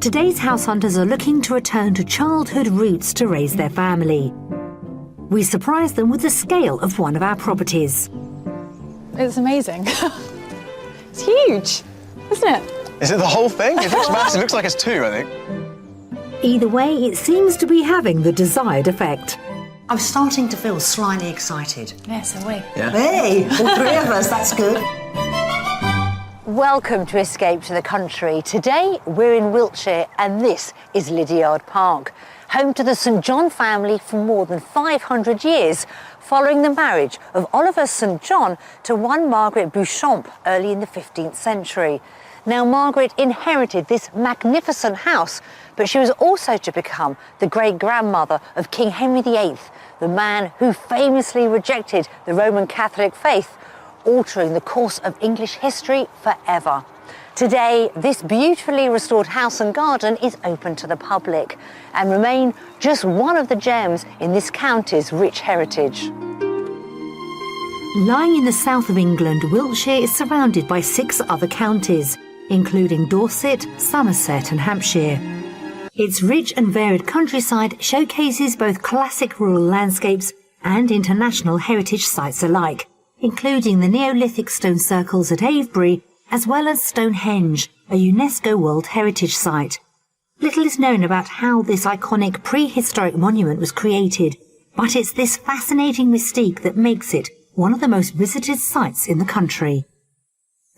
Today's house hunters are looking to return to childhood roots to raise their family. We surprise them with the scale of one of our properties. It's amazing. It's huge, isn't it? Is it the whole thing? It looks massive. It looks like it's two, I think. Either way, it seems to be having the desired effect. I'm starting to feel slightly excited. Yeah, so are we. Yeah. Hey, all three of us, that's good. Welcome to Escape to the Country. Today we're in Wiltshire and this is Lydiard Park, home to the St John family for more than 500 years, following the marriage of Oliver St John to one Margaret Beauchamp early in the 15th century. Now, Margaret inherited this magnificent house, but she was also to become the great-grandmother of King Henry VIII, the man who famously rejected the Roman Catholic faith, altering the course of English history forever. Today, this beautifully restored house and garden is open to the public and remain just one of the gems in this county's rich heritage. Lying in the south of England, Wiltshire is surrounded by 6 other counties, including Dorset, Somerset and Hampshire. Its rich and varied countryside showcases both classic rural landscapes and international heritage sites alike, including the Neolithic stone circles at Avebury, as well as Stonehenge, a UNESCO World Heritage Site. Little is known about how this iconic prehistoric monument was created, but it's this fascinating mystique that makes it one of the most visited sites in the country.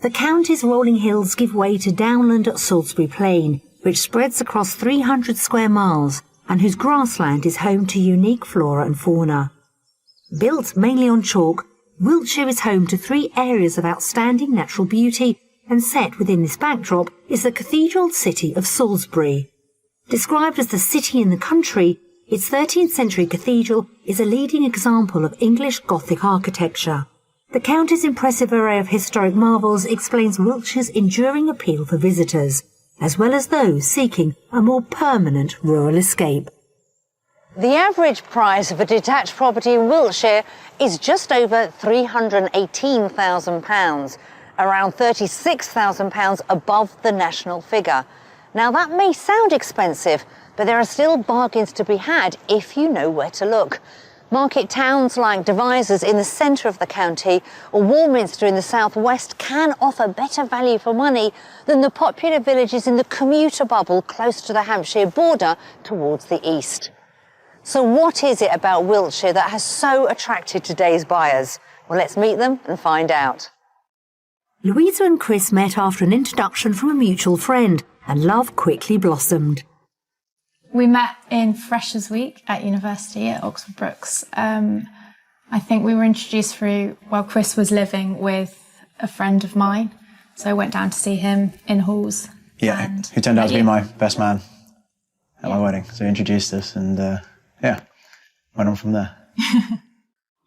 The county's rolling hills give way to downland at Salisbury Plain, which spreads across 300 square miles and whose grassland is home to unique flora and fauna. Built mainly on chalk, Wiltshire is home to 3 areas of outstanding natural beauty, and set within this backdrop is the cathedral city of Salisbury. Described as the city in the country, its 13th century cathedral is a leading example of English Gothic architecture. The county's impressive array of historic marvels explains Wiltshire's enduring appeal for visitors, as well as those seeking a more permanent rural escape. The average price of a detached property in Wiltshire is just over £318,000, around £36,000 above the national figure. Now, that may sound expensive, but there are still bargains to be had if you know where to look. Market towns like Devizes in the centre of the county or Warminster in the southwest can offer better value for money than the popular villages in the commuter bubble close to the Hampshire border towards the east. So what is it about Wiltshire that has so attracted today's buyers? Well, let's meet them and find out. Louisa and Chris met after an introduction from a mutual friend, and love quickly blossomed. We met in Freshers' Week at university at Oxford Brookes. I think we were introduced through, well, Chris was living with a friend of mine, so I went down to see him in halls. Yeah, who turned out to be my best man at my wedding. So he introduced us and, went on from there.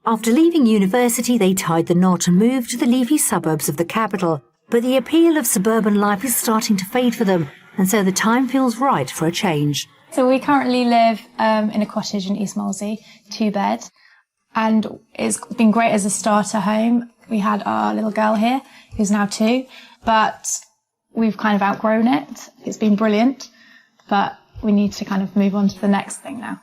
After leaving university, they tied the knot and moved to the leafy suburbs of the capital. But the appeal of suburban life is starting to fade for them, and so the time feels right for a change. So we currently live in a cottage in East Molesey, 2-bed, and it's been great as a starter home. We had our little girl here, who's now 2, but we've kind of outgrown it. It's been brilliant, but we need to kind of move on to the next thing now.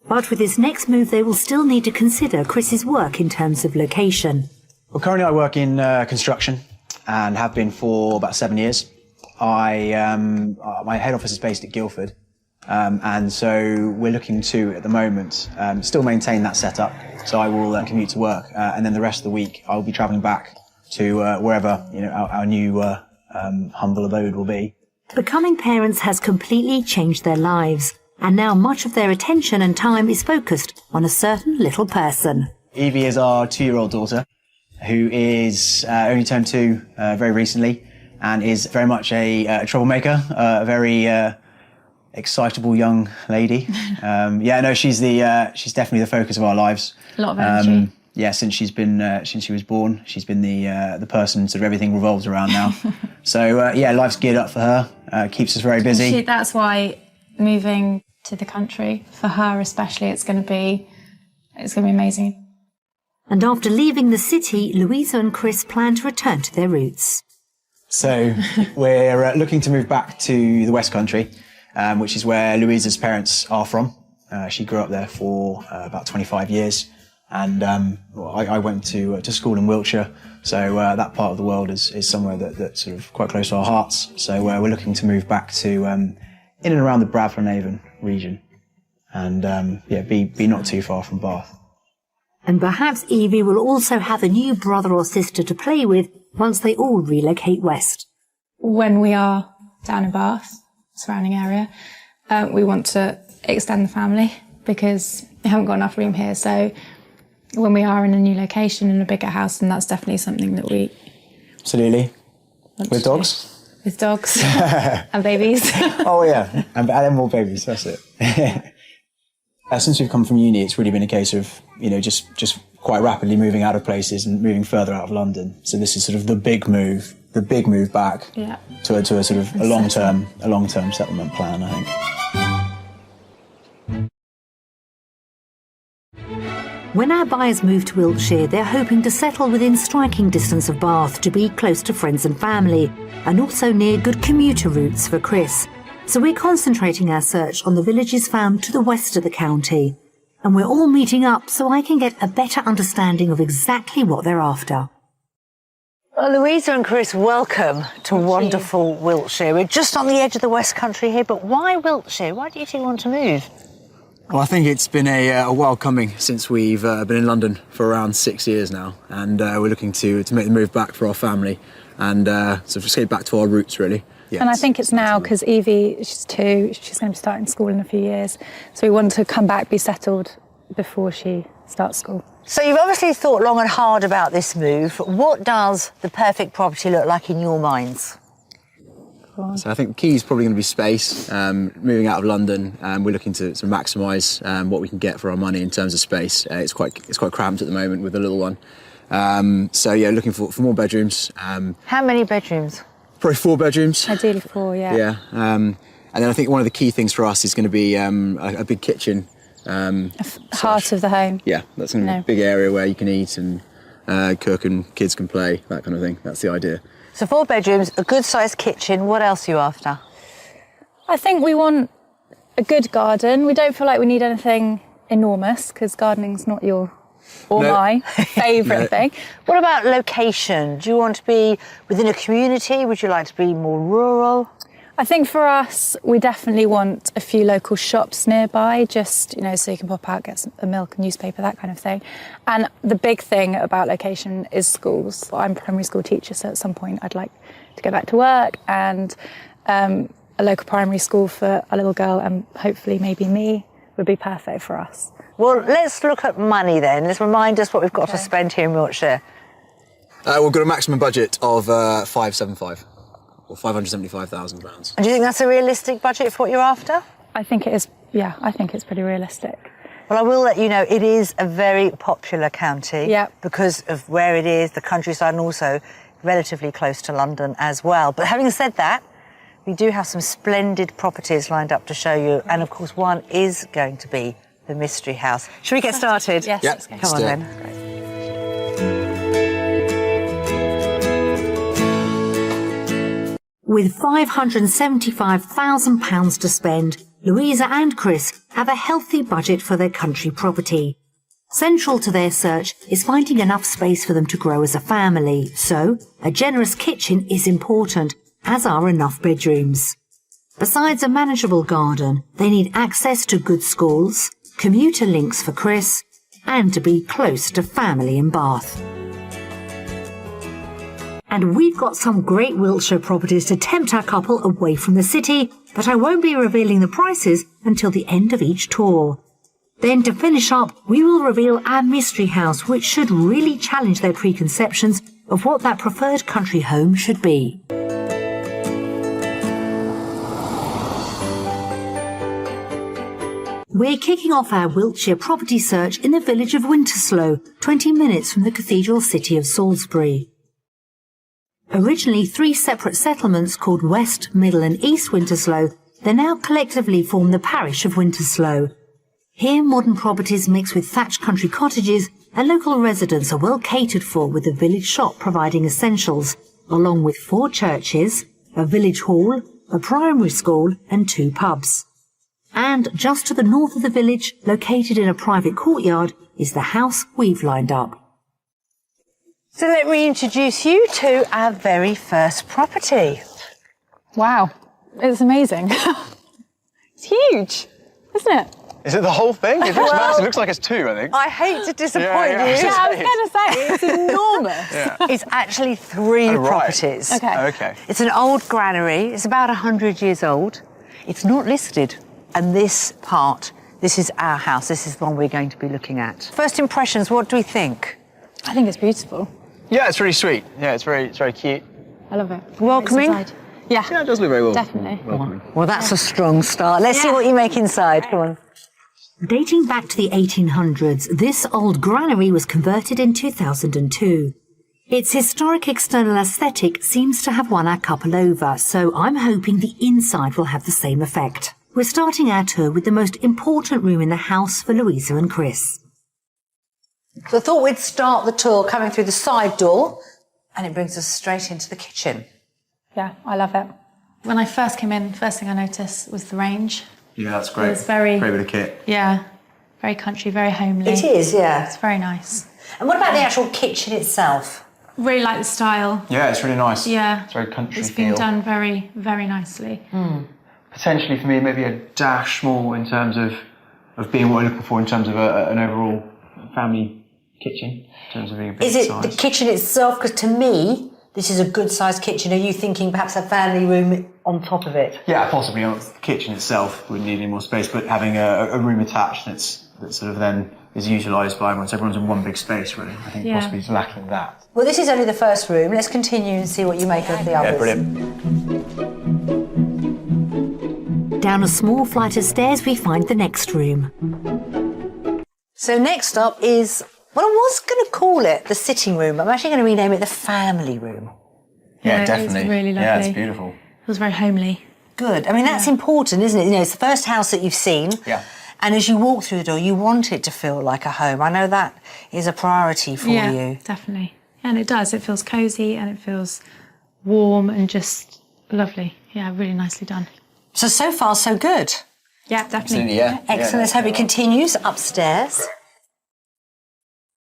But with this next move, they will still need to consider Chris's work in terms of location. Well, currently I work in construction and have been for about 7 years. My head office is based at Guildford. And so we're looking to, at the moment, still maintain that setup. So I will commute to work, and then the rest of the week I'll be travelling back to wherever our new humble abode will be. Becoming parents has completely changed their lives, and now much of their attention and time is focused on a certain little person. Evie is our 2-year-old daughter, who is only turned 2 very recently, and is very much a troublemaker, a very excitable young lady. She's definitely the focus of our lives. A lot of energy. Since she was born, she's been the person sort of everything revolves around now. So life's geared up for her. Keeps us very busy. That's why moving to the country for her especially, it's going to be amazing. And after leaving the city, Louisa and Chris plan to return to their roots. So we're looking to move back to the West Country, which is where Louisa's parents are from. She grew up there for about 25 years. And I went to school in Wiltshire, so that part of the world is somewhere that's sort of quite close to our hearts. So we're looking to move back to in and around the Bradford-on-Avon region, and be not too far from Bath. And perhaps Evie will also have a new brother or sister to play with once they all relocate west. When we are down in Bath, surrounding area, we want to extend the family because we haven't got enough room here. So when we are in a new location in a bigger house, then that's definitely something that we... Absolutely. With dogs? With dogs and babies. Oh yeah, and then more babies, that's it. Since we've come from uni, it's really been a case of, just quite rapidly moving out of places and moving further out of London. So this is sort of the big move back to a sort of a long-term settlement plan, I think. When our buyers move to Wiltshire, they're hoping to settle within striking distance of Bath to be close to friends and family, and also near good commuter routes for Chris. So we're concentrating our search on the villages found to the west of the county. And we're all meeting up so I can get a better understanding of exactly what they're after. Well, Louisa and Chris, welcome to wonderful Wiltshire. We're just on the edge of the West Country here, but why Wiltshire? Why do you two want to move? Well, I think it's been a while coming since we've been in London for around 6 years now, and we're looking to make the move back for our family and sort of just get back to our roots, really. Yeah, and I think it's now because Evie, she's 2, she's going to be starting school in a few years, so we want to come back, be settled before she starts school. So you've obviously thought long and hard about this move. What does the perfect property look like in your minds? So I think the key is probably going to be space. Moving out of London, we're looking to maximise what we can get for our money in terms of space. It's quite cramped at the moment with the little one. So yeah, looking for more bedrooms. How many bedrooms? Probably 4 bedrooms. Ideally 4, yeah. Yeah. And then I think one of the key things for us is going to be a big kitchen. Heart of the home. Yeah, that's going to be a big area where you can eat and cook and kids can play, that kind of thing. That's the idea. So 4 bedrooms, a good-sized kitchen. What else are you after? I think we want a good garden. We don't feel like we need anything enormous because gardening's not your or my favourite thing. What about location? Do you want to be within a community? Would you like to be more rural? I think for us, we definitely want a few local shops nearby, just, so you can pop out, get a milk, a newspaper, that kind of thing. And the big thing about location is schools. I'm a primary school teacher, so at some point I'd like to go back to work, and a local primary school for a little girl and hopefully maybe me would be perfect for us. Well, let's look at money then. Let's remind us what we've got to spend here in Wiltshire. We've got a maximum budget of 575. Or £575,000. And do you think that's a realistic budget for what you're after? I think it is, yeah, I think it's pretty realistic. Well, I will let you know it is a very popular county because of where it is, the countryside, and also relatively close to London as well. But having said that, we do have some splendid properties lined up to show you, and of course one is going to be the Mystery House. Should we get started? Yes. Yep. Come on then. Great. With £575,000 to spend, Louisa and Chris have a healthy budget for their country property. Central to their search is finding enough space for them to grow as a family, so a generous kitchen is important, as are enough bedrooms. Besides a manageable garden, they need access to good schools, commuter links for Chris, and to be close to family in Bath. And we've got some great Wiltshire properties to tempt our couple away from the city, but I won't be revealing the prices until the end of each tour. Then to finish up, we will reveal our mystery house, which should really challenge their preconceptions of what that preferred country home should be. We're kicking off our Wiltshire property search in the village of Winterslow, 20 minutes from the cathedral city of Salisbury. Originally 3 separate settlements called West, Middle and East Winterslow, they now collectively form the parish of Winterslow. Here modern properties mix with thatched country cottages and local residents are well catered for with the village shop providing essentials, along with 4 churches, a village hall, a primary school and 2 pubs. And just to the north of the village, located in a private courtyard, is the house we've lined up. So let me introduce you to our very first property. Wow, it's amazing. It's huge, isn't it? Is it the whole thing? It looks massive. It looks like it's 2, I think. I hate to disappoint you. Yeah, I was going to say, it's enormous. Yeah. It's actually 3 Oh, right. properties. Okay. It's an old granary. It's about 100 years old. It's not listed. And this is our house. This is the one we're going to be looking at. First impressions, what do we think? I think it's beautiful. Yeah, it's really sweet. Yeah, it's very cute. I love it. Welcoming? It's inside. Yeah, Yeah, it does look very well. definitely. welcoming. Well, that's a strong start. Let's see what you make inside. Come on. Dating back to the 1800s, this old granary was converted in 2002. Its historic external aesthetic seems to have won our couple over, so I'm hoping the inside will have the same effect. We're starting our tour with the most important room in the house for Louisa and Chris. So I thought we'd start the tour coming through the side door, and it brings us straight into the kitchen. Yeah, I love it. When I first came in, first thing I noticed was the range. Yeah, that's great. It's very... Great bit of kit. Yeah, very country, very homely. It is, yeah. It's very nice. And what about the actual kitchen itself? Really like the style. Yeah, it's really nice. Yeah. It's very country It's feel. been done very, very nicely. Potentially for me, maybe a dash more in terms of being what I'm looking for in terms of an overall family kitchen, in terms of being a big Is it size. the kitchen itself? Because to me, this is a good-sized kitchen. Are you thinking perhaps a family room on top of it? Yeah, possibly. The kitchen itself wouldn't need any more space, but having a room attached that sort of then is utilised by everyone, so everyone's in one big space, really. I think possibly it's lacking that. Well, this is only the first room. Let's continue and see what you make of the others. Yeah, brilliant. Down a small flight of stairs, we find the next room. So next up is, well, I was going to call it the sitting room. I'm actually going to rename it the family room. Yeah, It's definitely. really lovely. Yeah, it's beautiful. It was very homely. Good. I mean, that's important, isn't it? You know, it's the first house that you've seen. Yeah. And as you walk through the door, you want it to feel like a home. I know that is a priority for Yeah, you. definitely. And it does. It feels cosy and it feels warm and just lovely. Yeah, really nicely done. So far, so good. Yeah, definitely. Absolutely, yeah. Excellent. Let's hope it continues upstairs.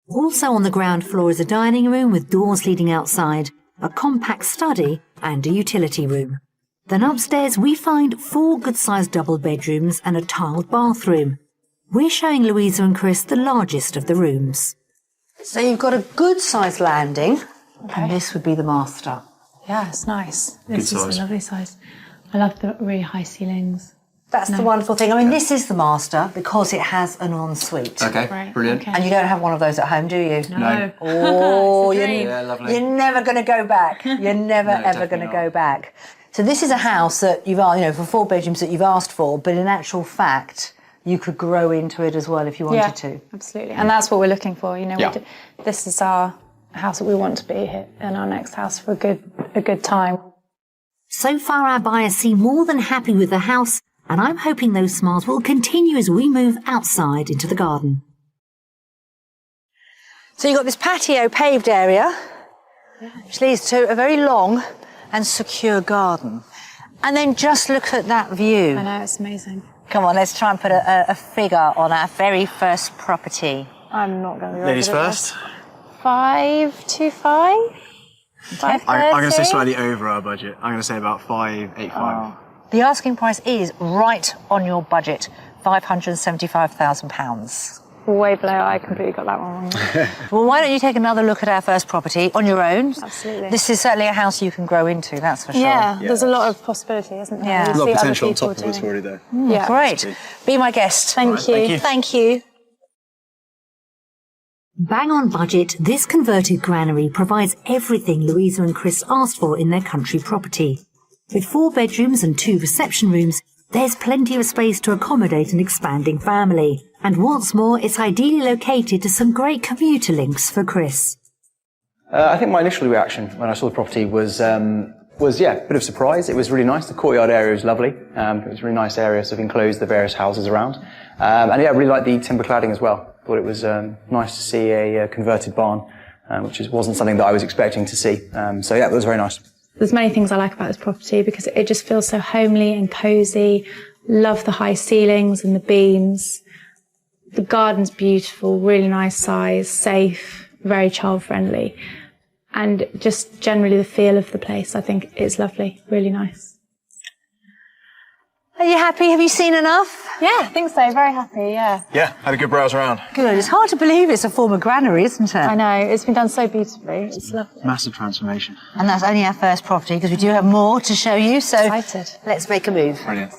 Also on the ground floor is a dining room with doors leading outside, a compact study and a utility room. Then upstairs we find 4 good-sized double bedrooms and a tiled bathroom. We're showing Louisa and Chris the largest of the rooms. So you've got a good-sized landing, and this would be the master. Yeah, it's nice. This is size. a lovely size. I love the really high ceilings. That's the wonderful thing. I mean, this is the master because it has an ensuite. Okay, Right, brilliant. okay. And you don't have one of those at home, do you? No. Oh, It's a you're, dream. Yeah, lovely. you're never going to go back. You're never, ever definitely going to not. go back. So this is a house that you've, for 4 bedrooms that you've asked for, but in actual fact, you could grow into it as well if you wanted to. Absolutely. And that's what we're looking for. You know, Yeah. this is our house that we want to be here in our next house for a good time. So far our buyers seem more than happy with the house, and I'm hoping those smiles will continue as we move outside into the garden. So you've got this patio paved area, which leads to a very long and secure garden. And then just look at that view. I know, it's amazing. Come on, let's try and put a figure on our very first property. I'm not going to be Ladies first. 525? 530? I'm going to say slightly over our budget. I'm going to say about 585. The asking price is right on your budget, £575,000. Way below. I completely got that one wrong. Well, why don't you take another look at our first property on your own? Absolutely. This is certainly a house you can grow into, that's for sure. Yeah, there's a lot of possibility, isn't there? Yeah. You A lot see of other potential on people top of us doing- already there. Yeah. Great. Be my guest. Thank you. Thank you. Bang on budget, this converted granary provides everything Louisa and Chris asked for in their country property. With 4 bedrooms and 2 reception rooms, there's plenty of space to accommodate an expanding family. And what's more, it's ideally located to some great commuter links for Chris. I think my initial reaction when I saw the property was a bit of surprise. It was really nice. The courtyard area was lovely. It was a really nice area, sort of enclosed the various houses around. And yeah, I really liked the timber cladding as well. Thought it was nice to see a converted barn which wasn't something that I was expecting to see. So yeah, it was very nice. There's many things I like about this property because it just feels so homely and cosy. Love the high ceilings and the beams. The garden's beautiful, really nice size, safe, very child friendly. And just generally the feel of the place, I think is lovely, really nice. Are you happy? Have you seen enough? Yeah, I think so. Very happy, yeah. Yeah, had a good browse around. Good. It's hard to believe it's a former granary, isn't it? I know, it's been done so beautifully. It's lovely. Massive transformation. And that's only our first property because we do have more to show you. So Excited. let's make a move. Brilliant.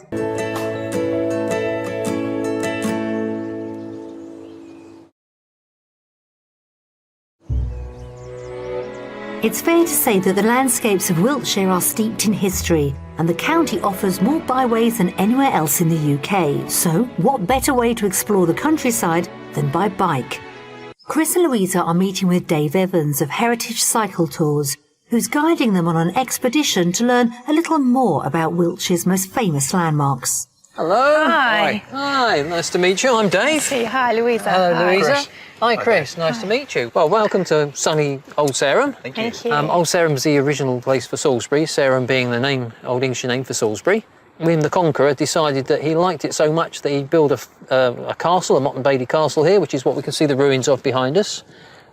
It's fair to say that the landscapes of Wiltshire are steeped in history, and the county offers more byways than anywhere else in the UK. So, what better way to explore the countryside than by bike? Chris and Louisa are meeting with Dave Evans of Heritage Cycle Tours, who's guiding them on an expedition to learn a little more about Wiltshire's most famous landmarks. Hello. Hi. Hi, nice to meet you. I'm Dave. Hi, Louisa. Hello, Louisa. Chris. Hi, Chris. Nice to meet you. Well, welcome to sunny Old Sarum. Thank you. Thank you. Old Sarum's the original place for Salisbury, Sarum being the name, Old English name for Salisbury. William the Conqueror decided that he liked it so much that he built a castle, a Motte and Bailey castle here, which is what we can see the ruins of behind us,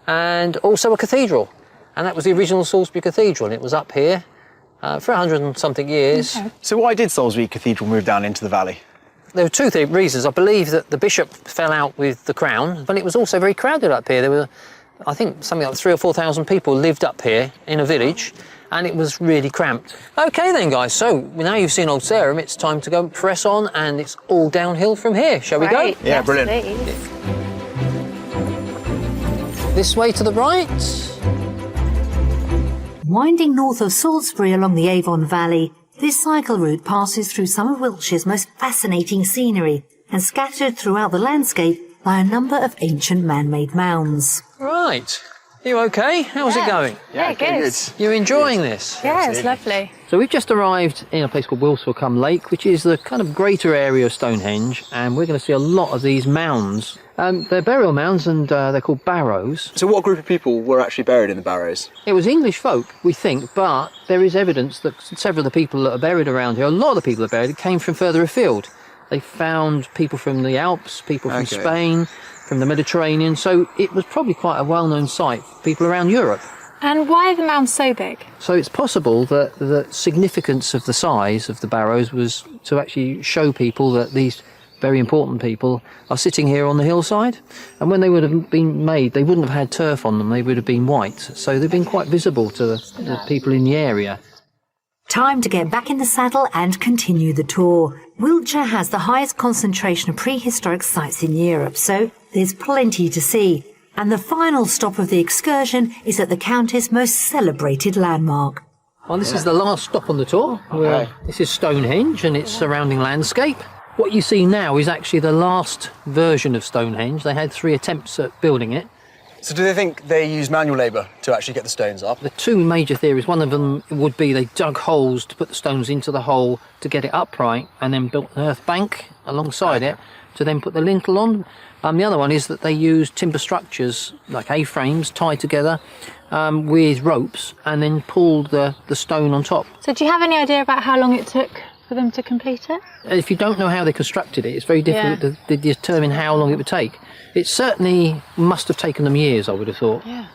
and also a cathedral. And that was the original Salisbury Cathedral, and it was up here for 100 and something years. Okay. So why did Salisbury Cathedral move down into the valley? There were two reasons. I believe that the bishop fell out with the crown, but it was also very crowded up here. There were, I think, something like 3,000 or 4,000 people lived up here in a village, and it was really cramped. OK then, guys, so now you've seen Old Sarum, it's time to go and press on, and it's all downhill from here. Shall we go? Right. Yeah, Yes, brilliant. please. This way to the right. Winding north of Salisbury along the Avon Valley, this cycle route passes through some of Wiltshire's most fascinating scenery, and scattered throughout the landscape lie a number of ancient man-made mounds. Right. You OK? How's it going? Yeah, good. You're enjoying this? Yeah, it's lovely. So we've just arrived in a place called Wiltshire Lake, which is the kind of greater area of Stonehenge, and we're going to see a lot of these mounds. They're burial mounds, and they're called barrows. So what group of people were actually buried in the barrows? It was English folk, we think, but there is evidence that several of the people that are buried around here, a lot of the people that are buried, came from further afield. They found people from the Alps, people from Spain, from the Mediterranean, so it was probably quite a well-known site for people around Europe. And why are the mounds so big? So it's possible that the significance of the size of the barrows was to actually show people that these very important people are sitting here on the hillside, and when they would have been made, they wouldn't have had turf on them, they would have been white, so they've been quite visible to the people in the area. Time to get back in the saddle and continue the tour. Wiltshire has the highest concentration of prehistoric sites in Europe, so there's plenty to see. And the final stop of the excursion is at the county's most celebrated landmark. Well, this is the last stop on the tour. This is Stonehenge and its surrounding landscape. What you see now is actually the last version of Stonehenge. They had 3 attempts at building it. So do they think they used manual labour to actually get the stones up? The 2 major theories, one of them would be they dug holes to put the stones into the hole to get it upright, and then built an earth bank alongside it to then put the lintel on. The other one is that they used timber structures, like A-frames, tied together with ropes, and then pulled the stone on top. So do you have any idea about how long it took for them to complete it? If you don't know how they constructed it, it's very difficult to determine how long it would take. It certainly must have taken them years, I would have thought. Yeah.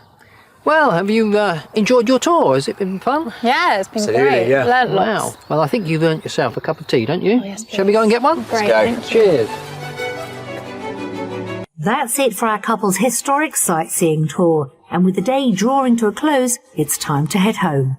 Well, have you enjoyed your tour? Has it been fun? Yeah, it's been Absolutely, great. yeah. Learned lots. Wow. Well, I think you've earned yourself a cup of tea, don't you? Oh, yes, Shall we go and get one? Great, go. thank you. Cheers. That's it for our couple's historic sightseeing tour, and with the day drawing to a close, it's time to head home.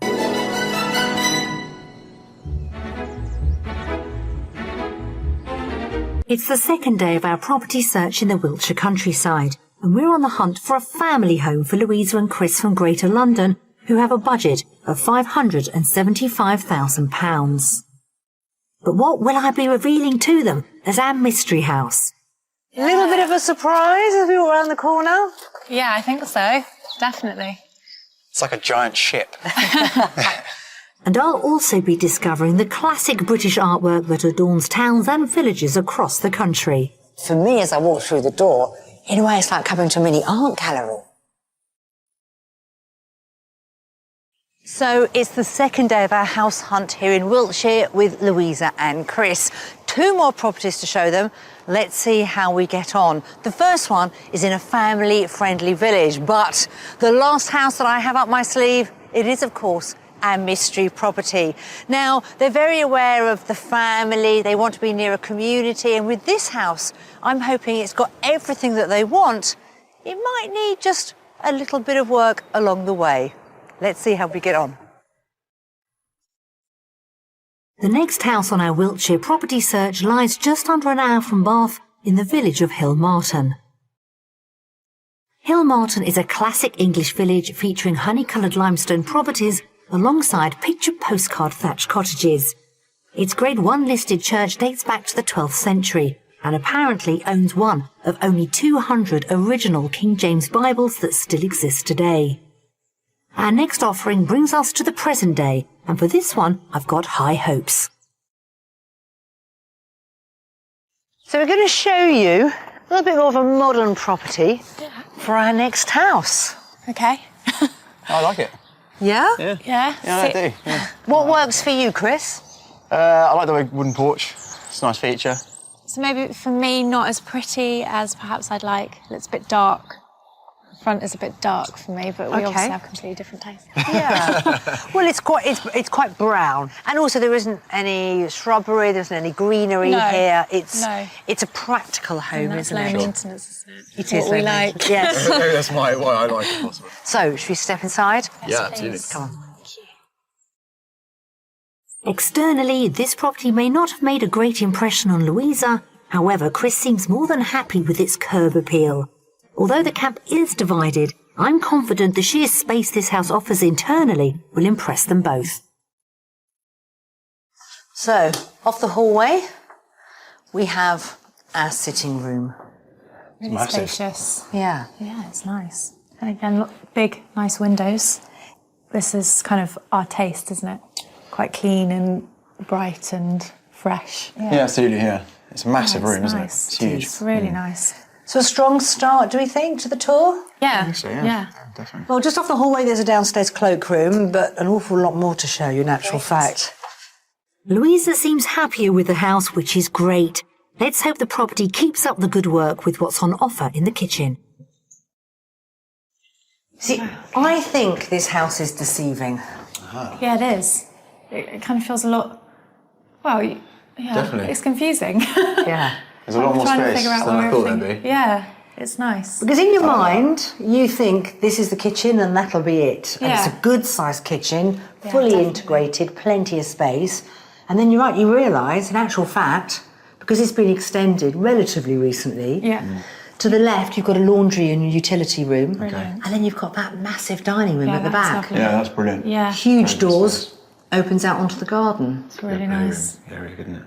It's the second day of our property search in the Wiltshire countryside, and we're on the hunt for a family home for Louisa and Chris from Greater London, who have a budget of £575,000. But what will I be revealing to them as our mystery house? A little bit of a surprise as we walk around the corner. Yeah, I think so. Definitely. It's like a giant ship. And I'll also be discovering the classic British artwork that adorns towns and villages across the country. For me, as I walk through the door, in a way, it's like coming to a mini art gallery. So it's the second day of our house hunt here in Wiltshire with Louisa and Chris. 2 more properties to show them. Let's see how we get on. The first one is in a family-friendly village, but the last house that I have up my sleeve, it is, of course, our mystery property. Now, they're very aware of the family, they want to be near a community, and with this house, I'm hoping it's got everything that they want. It might need just a little bit of work along the way. Let's see how we get on. The next house on our Wiltshire property search lies just under an hour from Bath in the village of Hillmarton. Hillmarton is a classic English village featuring honey-coloured limestone properties alongside picture postcard thatched cottages. Its Grade 1 listed church dates back to the 12th century and apparently owns one of only 200 original King James Bibles that still exist today. Our next offering brings us to the present day, and for this one, I've got high hopes. So we're going to show you a little bit more of a modern property for our next house. Okay. I like it. Yeah? Yeah. Yeah, I do. Yeah. What works for you, Chris? I like the wooden porch. It's a nice feature. So maybe for me, not as pretty as perhaps I'd like. It's a bit dark. The front is a bit dark for me, but we obviously have completely different tastes. Yeah. Well, it's quite brown, and also there isn't any shrubbery. There isn't any greenery here. It's a practical home, And that's isn't low it? maintenance, isn't it? It is what we low like. maintenance. Yes. Maybe that's why I like it, possibly. So, should we step inside? Yeah, absolutely. Come on. Externally, this property may not have made a great impression on Louisa. However, Chris seems more than happy with its curb appeal. Although the camp is divided, I'm confident the sheer space this house offers internally will impress them both. So, off the hallway, we have our sitting room. Really massive. spacious. Yeah. Yeah, it's nice. And again, look, big, nice windows. This is kind of our taste, isn't it? Quite clean and bright and fresh. Yeah, absolutely, yeah. It's a massive room, isn't it? nice. It's huge. It's really nice. So a strong start, do we think, to the tour? Yeah. I think so, yeah. Definitely. Well, just off the hallway, there's a downstairs cloakroom, but an awful lot more to show you, in actual fact. Louisa seems happier with the house, which is great. Let's hope the property keeps up the good work with what's on offer in the kitchen. See, I think this house is deceiving. Yeah, it is. It kind of feels a lot, well, yeah, Definitely. it's confusing. Yeah. There's a lot more trying to space figure out than I where thought there'd everything- be. Yeah, it's nice. Because in your mind, you think this is the kitchen and that'll be it. And it's Yeah. a good-sized kitchen, Yeah, fully definitely. integrated, plenty of space. And then you're right, you realise, in actual fact, because it's been extended relatively recently, Yeah. to the left you've got a laundry and a utility room. Brilliant. And then you've got that massive dining room Yeah, at the that's back. lovely. Yeah, that's brilliant. Yeah, Huge doors, opens out onto the garden. it's really nice. Yeah, really good, isn't it?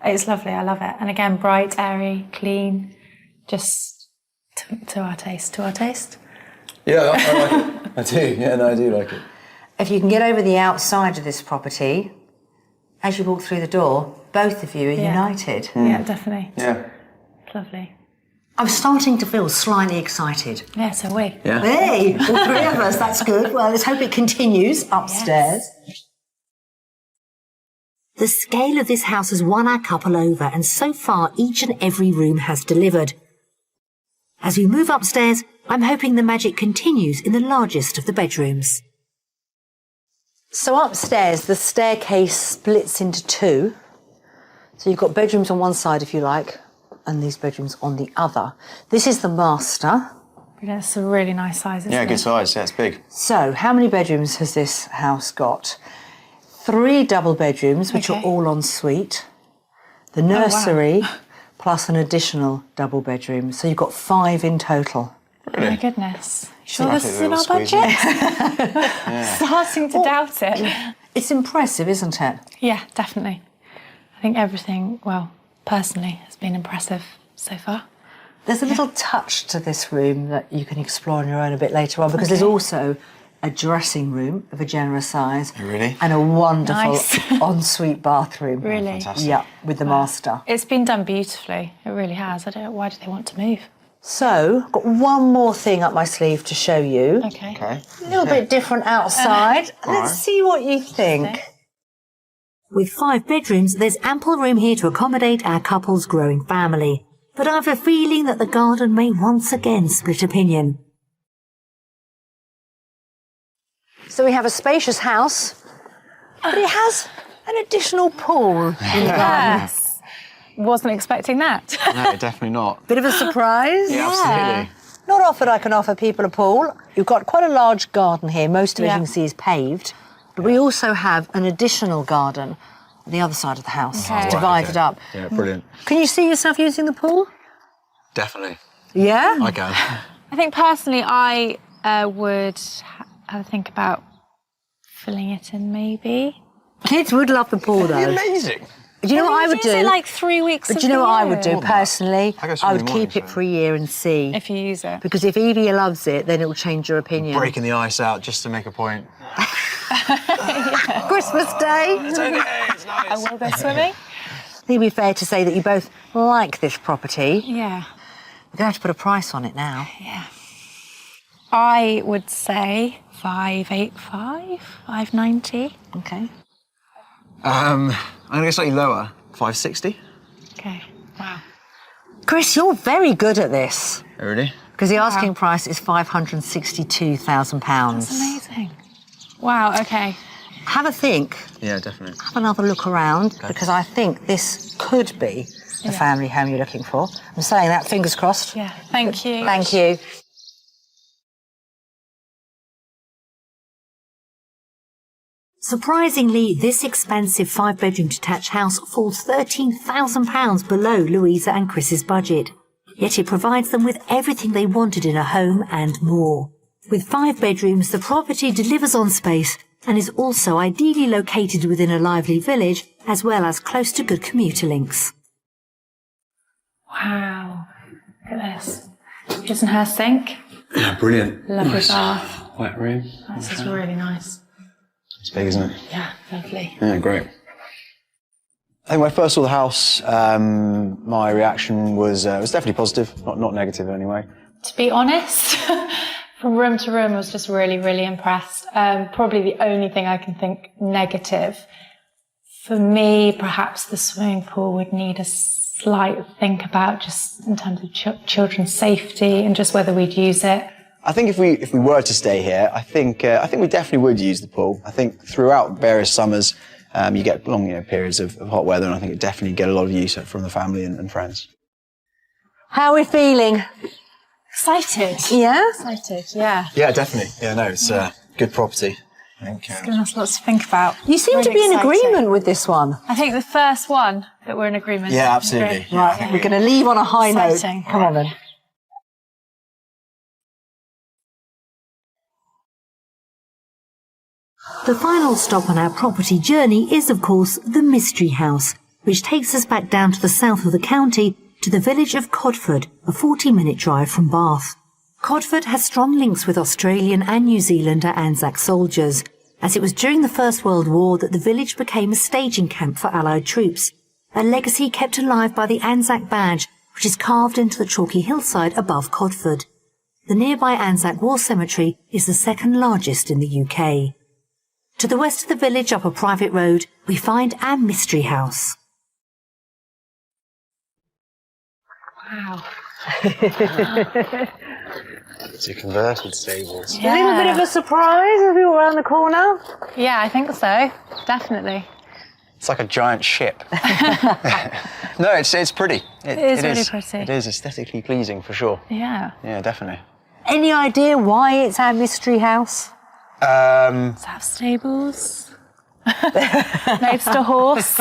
It's lovely, I love it. And again, bright, airy, clean, just to our taste. To our taste? Yeah, I like it. I do. Yeah, no, I do like it. If you can get over the outside of this property, as you walk through the door, both of you are united. Yeah, definitely. Yeah. It's lovely. I'm starting to feel slightly excited. Yeah, so we. Yeah. Hey, all 3 of us, that's good. Well, let's hope it continues upstairs. The scale of this house has won our couple over, and so far each and every room has delivered. As we move upstairs, I'm hoping the magic continues in the largest of the bedrooms. So upstairs, the staircase splits into 2. So you've got bedrooms on one side, if you like, and these bedrooms on the other. This is the master. Yeah, it's a really nice size, isn't Yeah, it? good size. Yeah, it's big. So how many bedrooms has this house got? 3 double bedrooms, which are Okay. all en suite. The nursery, plus an additional double bedroom. So you've got 5 in total. Oh my goodness. Sure Nice this is in little our squeeze budget? Starting to doubt it. It's impressive, isn't it? Yeah, definitely. I think everything, well, personally, has been impressive so far. There's a little touch to this room that you can explore on your own a bit later on, because there's also a dressing room of a generous size. Really? And a wonderful Nice. ensuite bathroom. Really? Fantastic. Yeah, with the master. It's been done beautifully. It really has. I don't know, why do they want to move? So, got one more thing up my sleeve to show you. Okay. A little bit different outside. Let's see what you think. With 5 bedrooms, there's ample room here to accommodate our couple's growing family. But I have a feeling that the garden may once again split opinion. So we have a spacious house, but it has an additional pool in the garden. Yes. Wasn't expecting that. No, definitely not. Bit of a surprise. Yeah, absolutely. Not often I can offer people a pool. You've got quite a large garden here. Most of it, Yeah. you can see, is paved. But we also have an additional garden on the other side of the house. Okay. It's divided up. Yeah, brilliant. Can you see yourself using the pool? Definitely. Yeah? I can. I think personally I would have a think about filling it in maybe. Kids would love the pool, though. Amazing. Do you know what I would do? Like 3 weeks. But of do you know the what I year? would do personally? I go I swimming would in the keep morning, it so- for a year and see. If you use it. Because if Evie loves it, then it will change your opinion. Breaking the ice out just to make a point. Christmas Day. It's okay, it's nice. I will go swimming. I think it'd be fair to say that you both like this property. Yeah. We're going to have to put a price on it now. I would say 585, 590. Okay. I'm going to go slightly lower. 560. Okay. Wow. Chris, you're very good at this. Already? Because the asking price is £562,000. That's amazing. Wow. Okay. Have a think. Yeah, definitely. Have another look around, because I think this could be the family home you're looking for. I'm saying that, fingers crossed. Yeah. Thank you. Thank you. Surprisingly, this expensive 5-bedroom detached house falls £13,000 below Louisa and Chris's budget. Yet it provides them with everything they wanted in a home and more. With 5 bedrooms, the property delivers on space and is also ideally located within a lively village, as well as close to good commuter links. Wow. Look at this. Kitchen her sink. Yeah, brilliant. Lovely bath. Wet room. This is really nice. It's big, isn't it? Yeah. Lovely. Yeah, great. I think when I first saw the house, my reaction was definitely positive, not negative in any way. To be honest, from room to room, I was just really, really impressed. Probably the only thing I can think negative. For me, perhaps the swimming pool would need a slight think about, just in terms of children's safety and just whether we'd use it. I think if we were to stay here, I think we definitely would use the pool. I think throughout various summers, you get long periods of hot weather, and I think it definitely get a lot of use from the family and friends. How are we feeling? Excited. Yeah? Excited, yeah. Yeah, definitely. Yeah, no, it's a good property. I think. Giving us lots to think about. You seem Really to be in exciting. agreement with this one. I think the first one that we're in agreement. Yeah, absolutely. Great. Right, we're going to leave on a high Exciting. note. Come on then. The final stop on our property journey is, of course, the Mystery House, which takes us back down to the south of the county to the village of Codford, a 40-minute drive from Bath. Codford has strong links with Australian and New Zealander Anzac soldiers, as it was during the First World War that the village became a staging camp for Allied troops, a legacy kept alive by the Anzac badge, which is carved into the chalky hillside above Codford. The nearby Anzac War Cemetery is the second largest in the UK. To the west of the village, up a private road, we find our Mystery House. Wow. It's a converted stables. A little bit of a surprise as we were around the corner. Yeah, I think so. Definitely. It's like a giant ship. No, it's pretty. It is really pretty. It is aesthetically pleasing for sure. Yeah. Yeah, definitely. Any idea why it's our mystery house? Does it have stables? Next to horse.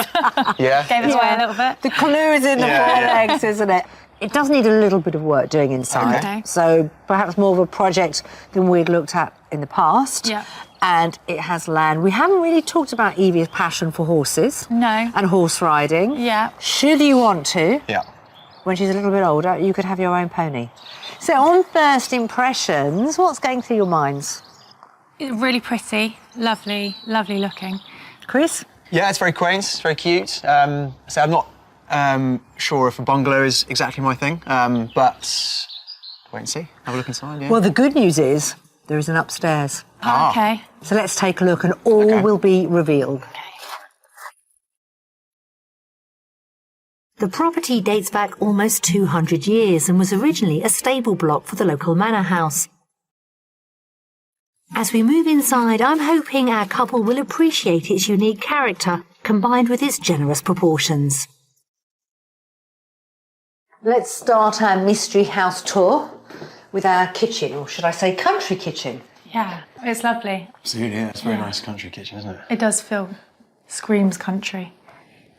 Yeah. Gave it away a little bit. The clue is in the Yeah, four yeah. legs, isn't it? It does need a little bit of work doing inside. Okay. So perhaps more of a project than we'd looked at in the past. Yeah. And it has land. We haven't really talked about Evie's passion for horses. No. And horse riding. Yeah. Should you want to, Yeah. when she's a little bit older, you could have your own pony. So on first impressions, what's going through your minds? Really pretty. Lovely. Lovely looking. Chris? Yeah, it's very quaint. It's very cute. So I'm not sure if a bungalow is exactly my thing, but Wait and see. Have a look inside, yeah. Well, the good news is there is an upstairs. Oh, okay. So let's take a look and all will be revealed. The property dates back almost 200 years and was originally a stable block for the local manor house. As we move inside, I'm hoping our couple will appreciate its unique character combined with its generous proportions. Let's start our mystery house tour with our kitchen, or should I say country kitchen. Yeah, it's lovely. Absolutely, yeah. It's a very nice country kitchen, isn't it? It does feel, screams country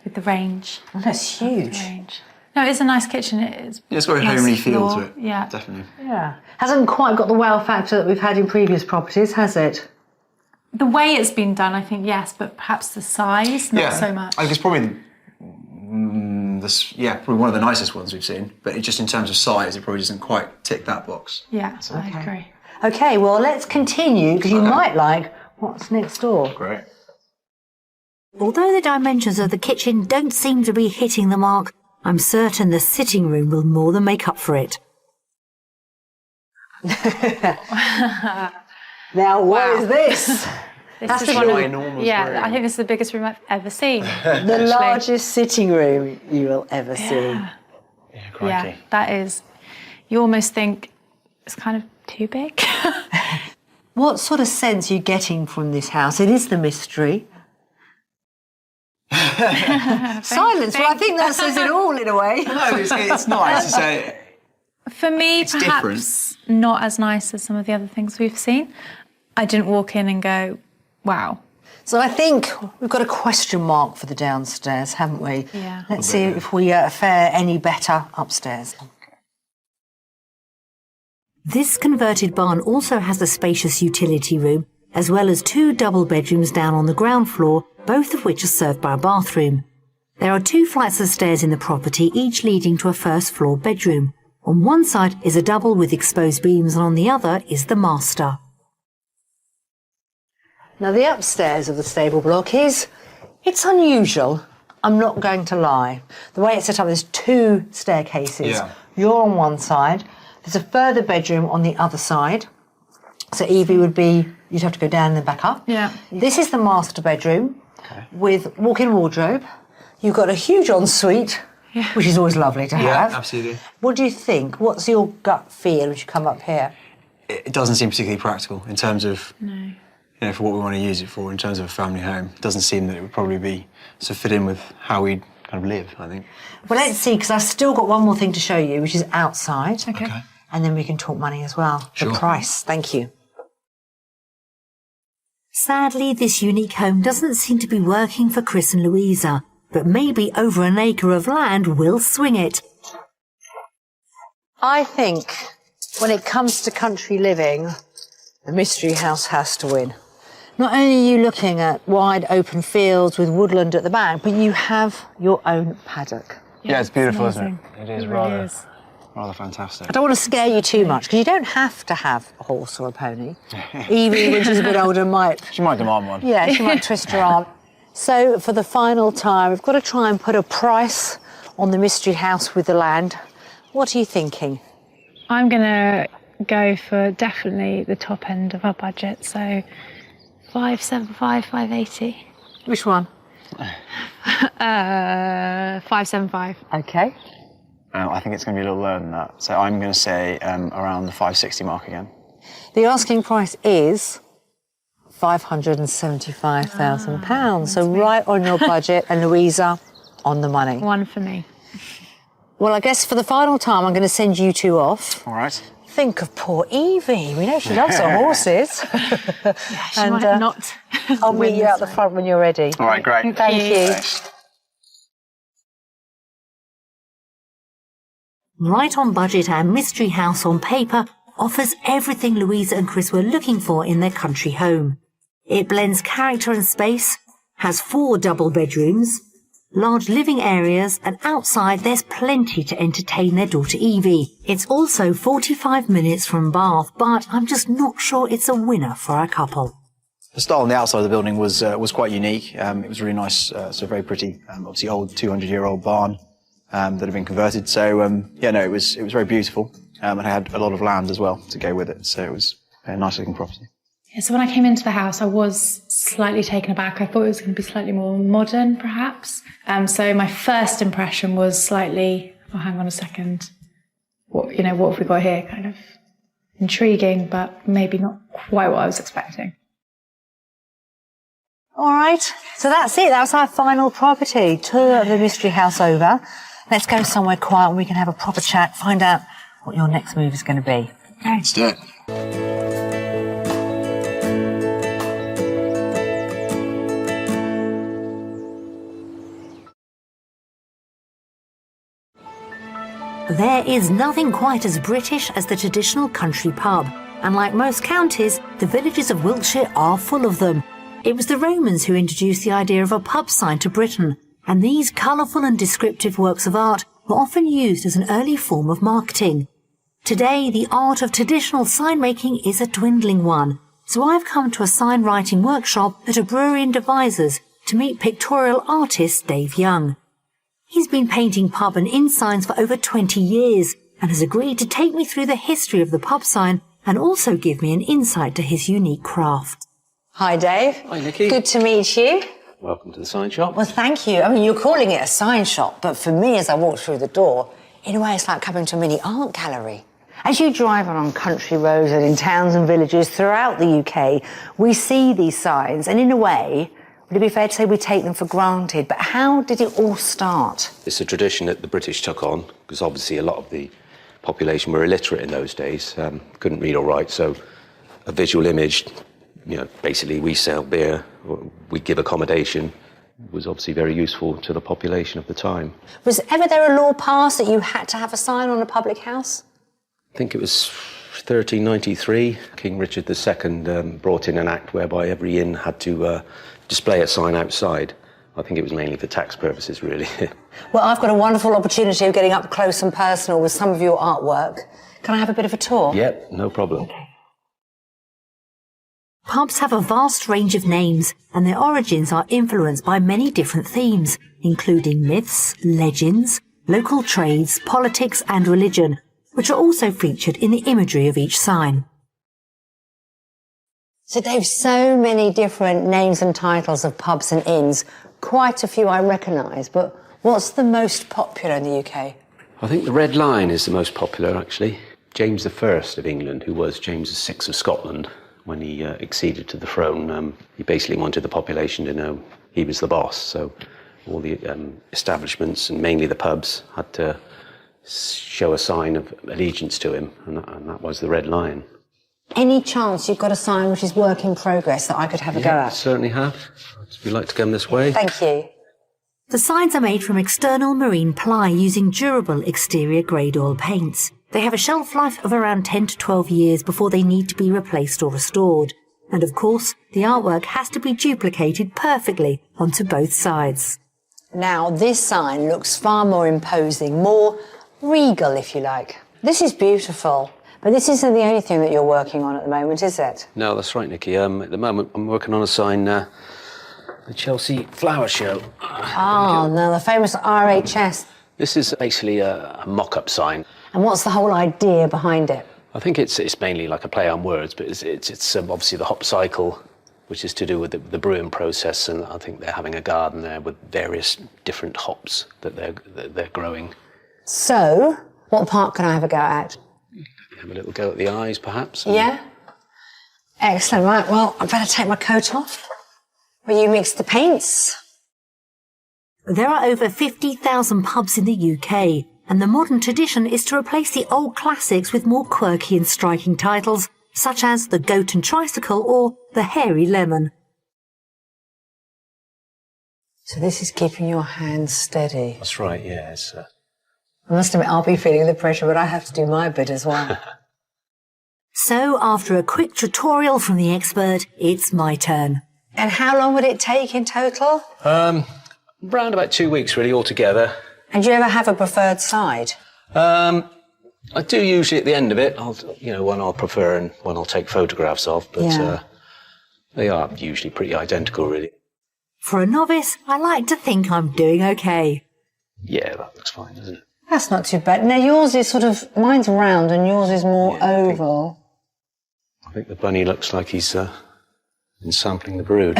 with the range. Oh, that's huge. Range. No, it's a nice kitchen. It's got a nice homely feel floor. to it. Yeah. Definitely. Yeah. Hasn't quite got the wow factor that we've had in previous properties, has it? The way it's been done, I think, yes, but perhaps the size, not so much. I think it's probably probably one of the nicest ones we've seen, but just in terms of size, it probably doesn't quite tick that box. Yeah, I agree. Okay, well, let's continue, because you might like what's next door. Great. Although the dimensions of the kitchen don't seem to be hitting the mark, I'm certain the sitting room will more than make up for it. Now, what is this? This is one of, yeah, I think this is the biggest room I've ever seen. The largest sitting room you will ever see. Yeah, crikey. Yeah, that is. You almost think it's kind of too big. What sort of sense are you getting from this house? It is the mystery. Silence. Well, I think that says it all in a way. No, it's nice to say. For me, It's perhaps not as nice as some of the other things we've seen. I didn't walk in and go, wow. So I think we've got a question mark for the downstairs, haven't we? Yeah. Let's see if we fare any better upstairs. This converted barn also has a spacious utility room, as well as 2 double bedrooms down on the ground floor, both of which are served by a bathroom. There are 2 flights of stairs in the property, each leading to a first floor bedroom. On one side is a double with exposed beams, and on the other is the master. Now, the upstairs of the stable block it's unusual. I'm not going to lie. The way it's set up, there's 2 staircases. Yeah. You're on one side. There's a further bedroom on the other side. So Evie would be, you'd have to go down and then back up. Yeah. This is the master bedroom with walk-in wardrobe. You've got a huge ensuite, which is always lovely to have. Yeah, absolutely. What do you think? What's your gut feel as you come up here? It doesn't seem particularly practical in terms of, for what we want to use it for, in terms of a family home. It doesn't seem that it would probably be to fit in with how we kind of live, I think. Well, let's see, because I've still got one more thing to show you, which is outside. Okay. And then we can talk money as well. Sure. The price. Thank you. Sadly, this unique home doesn't seem to be working for Chris and Louisa, but maybe over an acre of land will swing it. I think when it comes to country living, the mystery house has to win. Not only are you looking at wide open fields with woodland at the back, but you have your own paddock. Yeah, it's beautiful, isn't amazing. it? It is really rather, is. rather fantastic. I don't want to scare you too much, because you don't have to have a horse or a pony. Evie, when she's a bit older, might... She might demand one. Yeah, she might twist her arm. So, for the final time, we've got to try and put a price on the mystery house with the land. What are you thinking? I'm going to go for definitely the top end of our budget, so 575, 580. Which one? 575. Okay. I think it's going to be a little lower than that. So I'm going to say around the 560 mark again. The asking price is £575,000. So right on your budget, and Louisa, on the money. One for me. Well, I guess for the final time, I'm going to send you 2 off. All right. Think of poor Evie. We know she loves her horses. She might not. I'll meet you out the front when you're ready. All right, great. Thank you. Thanks. Right on budget, our mystery house on paper offers everything Louisa and Chris were looking for in their country home. It blends character and space, has 4 double bedrooms, large living areas, and outside there's plenty to entertain their daughter Evie. It's also 45 minutes from Bath, but I'm just not sure it's a winner for our couple. The style on the outside of the building was quite unique. It was really nice, so very pretty. Obviously, old 200-year-old barn that had been converted. So it was very beautiful. and it had a lot of land as well to go with it, so it was a nice looking property. Yeah, so when I came into the house, I was slightly taken aback. I thought it was going to be slightly more modern, perhaps. So my first impression was slightly, oh, hang on a second, what have we got here? Kind of intriguing, but maybe not quite what I was expecting. All right, so that's it. That was our final property. Tour of the mystery house over. Let's go somewhere quiet and we can have a proper chat, find out what your next move is going to be. Okay. Let's do it. There is nothing quite as British as the traditional country pub, and like most counties, the villages of Wiltshire are full of them. It was the Romans who introduced the idea of a pub sign to Britain, and these colourful and descriptive works of art were often used as an early form of marketing. Today, the art of traditional sign making is a dwindling one, so I've come to a sign writing workshop at a brewery in Devizes to meet pictorial artist Dave Young. He's been painting pub and inn signs for over 20 years and has agreed to take me through the history of the pub sign and also give me an insight to his unique craft. Hi, Dave. Hi, Nikki. Good to meet you. Welcome to the sign shop. Well, thank you. I mean, you're calling it a sign shop, but for me, as I walked through the door, in a way, it's like coming to a mini art gallery. As you drive on country roads and in towns and villages throughout the UK, we see these signs, and in a way, would it be fair to say we take them for granted? But how did it all start? It's a tradition that the British took on, because obviously a lot of the population were illiterate in those days, couldn't read or write, so a visual image, basically we sell beer, or we give accommodation, was obviously very useful to the population of the time. Was ever there a law passed that you had to have a sign on a public house? I think it was 1393. King Richard II brought in an act whereby every inn had to display a sign outside. I think it was mainly for tax purposes, really. Well, I've got a wonderful opportunity of getting up close and personal with some of your artwork. Can I have a bit of a tour? Yep, no problem. Okay. Pubs have a vast range of names, and their origins are influenced by many different themes, including myths, legends, local trades, politics and religion, which are also featured in the imagery of each sign. So, Dave, so many different names and titles of pubs and inns. Quite a few I recognise, but what's the most popular in the UK? I think the Red Lion is the most popular, actually. James I of England, who was James VI of Scotland, when he acceded to the throne, he basically wanted the population to know he was the boss. So all the establishments, and mainly the pubs, had to show a sign of allegiance to him, and that was the Red Lion. Any chance you've got a sign which is work in progress that I could have a go at? Certainly have. Would you like to come this way? Thank you. The signs are made from external marine ply using durable exterior grade oil paints. They have a shelf life of around 10 to 12 years before they need to be replaced or restored. And of course, the artwork has to be duplicated perfectly onto both sides. Now, this sign looks far more imposing, more regal, if you like. This is beautiful, but this isn't the only thing that you're working on at the moment, is it? No, that's right, Nikki. At the moment, I'm working on a sign, the Chelsea Flower Show. Oh, no, the famous RHS. This is basically a mock-up sign. And what's the whole idea behind it? I think it's mainly like a play on words, but it's obviously the hop cycle, which is to do with the brewing process, and I think they're having a garden there with various different hops that they're growing. So, what part can I have a go at? Have a little go at the eyes, perhaps. Yeah? Excellent. Right, well, I better take my coat off. Will you mix the paints? There are over 50,000 pubs in the UK, and the modern tradition is to replace the old classics with more quirky and striking titles, such as the Goat and Tricycle or the Hairy Lemon. So this is keeping your hands steady. That's right, yeah. I must admit, I'll be feeling the pressure, but I have to do my bit as well. So, after a quick tutorial from the expert, it's my turn. And how long would it take in total? Around about 2 weeks, really, altogether. And do you ever have a preferred side? I do usually at the end of it. One I'll prefer and one I'll take photographs of, but they are usually pretty identical, really. For a novice, I like to think I'm doing okay. Yeah, that looks fine, doesn't it? That's not too bad. Now, yours is mine's round and yours is more oval. I think the bunny looks like he's been sampling the brood.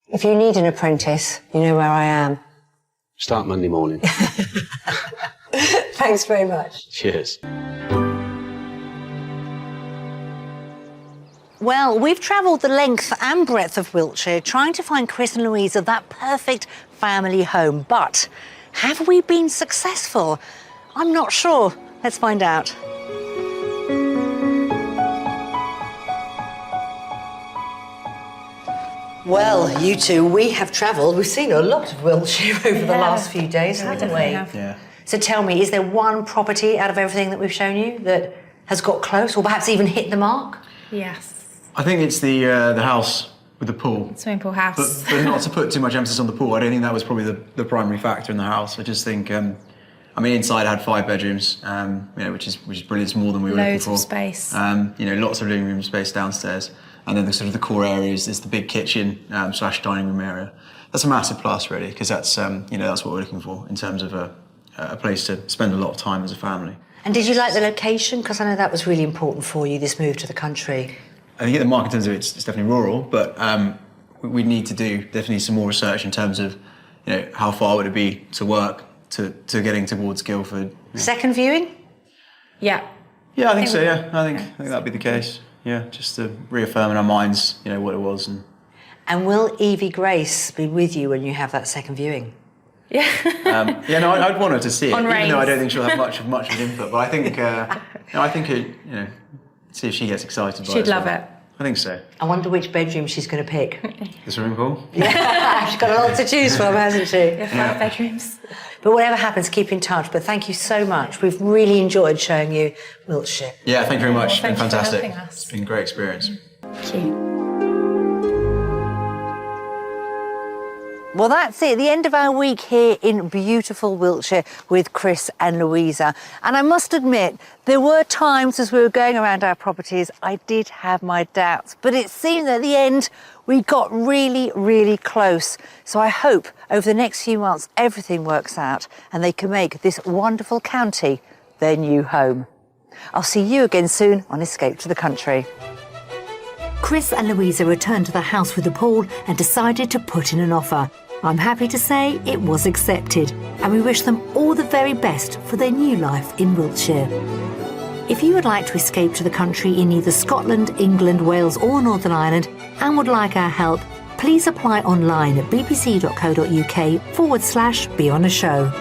If you need an apprentice, you know where I am. Start Monday morning. Thanks very much. Cheers. Well, we've travelled the length and breadth of Wiltshire trying to find Chris and Louisa that perfect family home. But have we been successful? I'm not sure. Let's find out. Well, you two, we have travelled. We've seen a lot of Wiltshire over the last few days, haven't we? Yeah. So tell me, is there one property out of everything that we've shown you that has got close or perhaps even hit the mark? Yes. I think it's the house with the pool. Swimming pool house. But not to put too much emphasis on the pool. I don't think that was probably the primary factor in the house. I just think, inside I had 5 bedrooms, which is brilliant. It's more than we were looking for. Loads of space. Lots of living room space downstairs, and then the core areas is the big kitchen / dining room area. That's a massive plus, really, because that's that's what we're looking for in terms of a place to spend a lot of time as a family. And did you like the location? Because I know that was really important for you, this move to the country. I think at the mark in terms of it's definitely rural, but we need to do definitely some more research in terms of how far would it be to work to getting towards Guildford. Second viewing? Yeah. Yeah, I think so. Yeah, I think that'd be the case. Yeah, just to reaffirm in our minds, what it was. And will Evie Grace be with you when you have that second viewing? Yeah. I'd want her to see it, On even though I rains. don't think she'll have much of an input. But I think, see if she gets excited by it. She'd love it. I think so. I wonder which bedroom she's going to pick. The swimming pool? Yeah, she's got a lot to choose from, hasn't she? Yeah, 5 bedrooms. But whatever happens, keep in touch. But thank you so much. We've really enjoyed showing you Wiltshire. Yeah, thank you very much. It's been Thank you for fantastic. helping us. It's been a great experience. Thank you. Well, that's it. The end of our week here in beautiful Wiltshire with Chris and Louisa. And I must admit, there were times as we were going around our properties, I did have my doubts. But it seemed at the end, we got really, really close. So I hope over the next few months, everything works out and they can make this wonderful county their new home. I'll see you again soon on Escape to the Country. Chris and Louisa returned to the house with the pool and decided to put in an offer. I'm happy to say it was accepted, and we wish them all the very best for their new life in Wiltshire. If you would like to escape to the country in either Scotland, England, Wales or Northern Ireland and would like our help, please apply online at bbc.co.uk/be on a show.